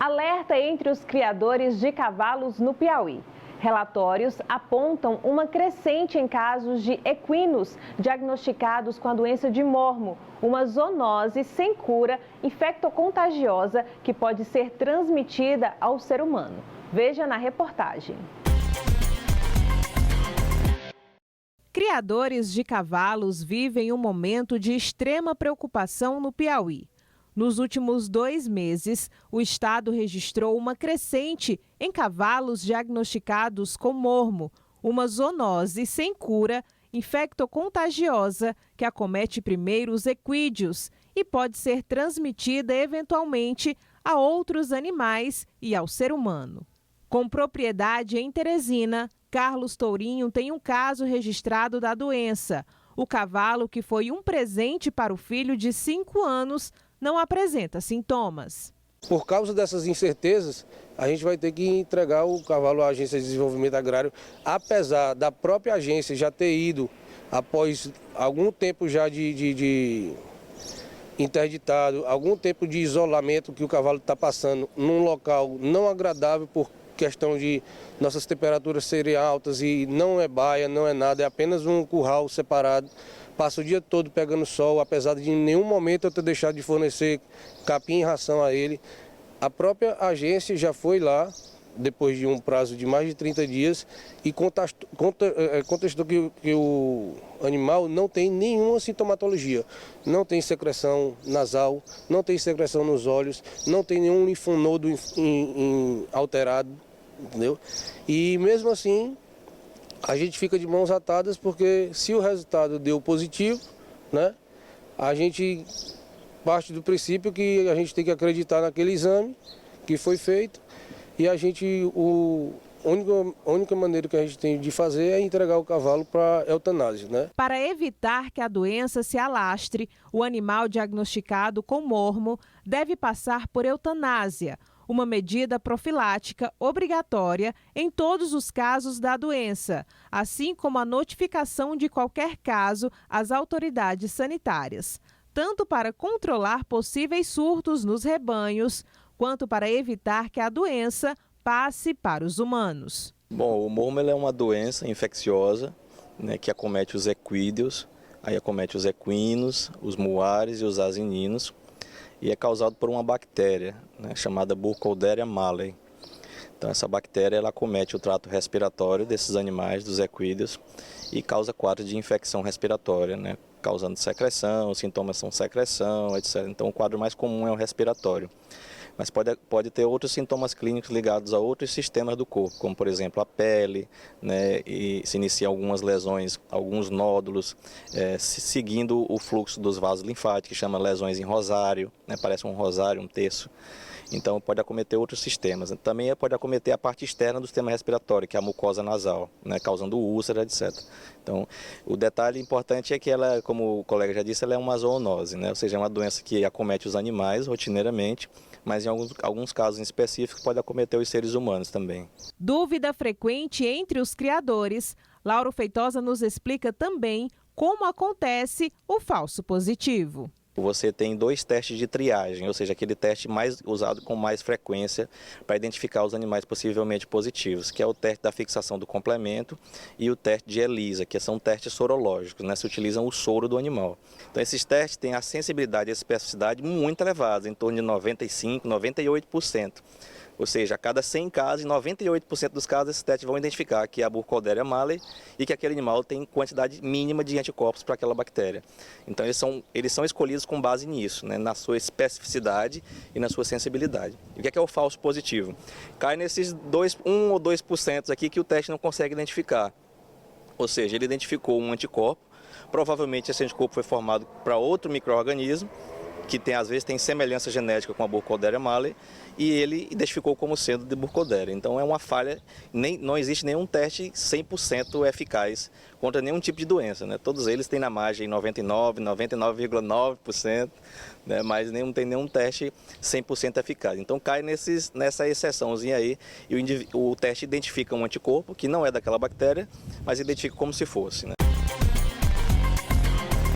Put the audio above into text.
Alerta entre os criadores de cavalos no Piauí. Relatórios apontam uma crescente em casos de equinos diagnosticados com a doença de mormo, uma zoonose sem cura infectocontagiosa que pode ser transmitida ao ser humano. Veja na reportagem. Criadores de cavalos vivem um momento de extrema preocupação no Piauí. Nos últimos 2 meses, o estado registrou uma crescente em cavalos diagnosticados com mormo, uma zoonose sem cura, infectocontagiosa, que acomete primeiro os equídeos e pode ser transmitida eventualmente a outros animais e ao ser humano. Com propriedade em Teresina, Carlos Tourinho tem um caso registrado da doença. O cavalo, que foi um presente para o filho de 5 anos, não apresenta sintomas. Por causa dessas incertezas, a gente vai ter que entregar o cavalo à Agência de Desenvolvimento Agrário, apesar da própria agência já ter ido, após algum tempo já de interditado, algum tempo de isolamento que o cavalo está passando num local não agradável por questão de nossas temperaturas serem altas e não é baia, não é nada, é apenas um curral separado. Passa o dia todo pegando sol, apesar de em nenhum momento eu ter deixado de fornecer capim e ração a ele. A própria agência já foi lá, depois de um prazo de mais de 30 dias, e contestou que o animal não tem nenhuma sintomatologia. Não tem secreção nasal, não tem secreção nos olhos, não tem nenhum linfonodo alterado, entendeu? E mesmo assim, a gente fica de mãos atadas porque se o resultado deu positivo, né, a gente parte do princípio que a gente tem que acreditar naquele exame que foi feito e a única maneira que a gente tem de fazer é entregar o cavalo para eutanásia, né? Para evitar que a doença se alastre, o animal diagnosticado com mormo deve passar por eutanásia, uma medida profilática obrigatória em todos os casos da doença, assim como a notificação de qualquer caso às autoridades sanitárias, tanto para controlar possíveis surtos nos rebanhos, quanto para evitar que a doença passe para os humanos. Bom, o mormo é uma doença infecciosa, né, que acomete os equídeos, aí acomete os equinos, os muares e os asininos, e é causado por uma bactéria, né, chamada Burkholderia mallei. Então essa bactéria ela acomete o trato respiratório desses animais, dos equídeos, e causa quadros de infecção respiratória, né, causando secreção, os sintomas são secreção, etc. Então o quadro mais comum é o respiratório. Mas pode ter outros sintomas clínicos ligados a outros sistemas do corpo, como por exemplo a pele, né, e se inicia algumas lesões, alguns nódulos, seguindo o fluxo dos vasos linfáticos, que chama lesões em rosário, né, parece um rosário, um terço. Então pode acometer outros sistemas. Também pode acometer a parte externa do sistema respiratório, que é a mucosa nasal, né, causando úlcera, etc. Então o detalhe importante é que ela, como o colega já disse, ela é uma zoonose, né, ou seja, é uma doença que acomete os animais rotineiramente, mas em alguns casos em específico pode acometer os seres humanos também. Dúvida frequente entre os criadores, Lauro Feitosa nos explica também como acontece o falso positivo. Você tem 2 testes de triagem, ou seja, aquele teste mais usado com mais frequência para identificar os animais possivelmente positivos, que é o teste da fixação do complemento e o teste de ELISA, que são testes sorológicos, né? Se utilizam o soro do animal. Então esses testes têm a sensibilidade e a especificidade muito elevadas, em torno de 95%, 98%. Ou seja, a cada 100 casos, em 98% dos casos, esses testes vão identificar que é a Burkholderia mallei e que aquele animal tem quantidade mínima de anticorpos para aquela bactéria. Então, eles são escolhidos com base nisso, né, na sua especificidade e na sua sensibilidade. E o que é o falso positivo? Cai nesses 1 ou 2% aqui que o teste não consegue identificar. Ou seja, ele identificou um anticorpo, provavelmente esse anticorpo foi formado para outro micro-organismo, que às vezes tem semelhança genética com a Burkholderia mallei, e ele identificou como sendo de Burkholderia. Então é uma falha, não existe nenhum teste 100% eficaz contra nenhum tipo de doença, né? Todos eles têm na margem 99, 99,9%, né? Mas não tem nenhum teste 100% eficaz. Então cai nessa exceçãozinha aí, e o teste identifica um anticorpo que não é daquela bactéria, mas identifica como se fosse, né?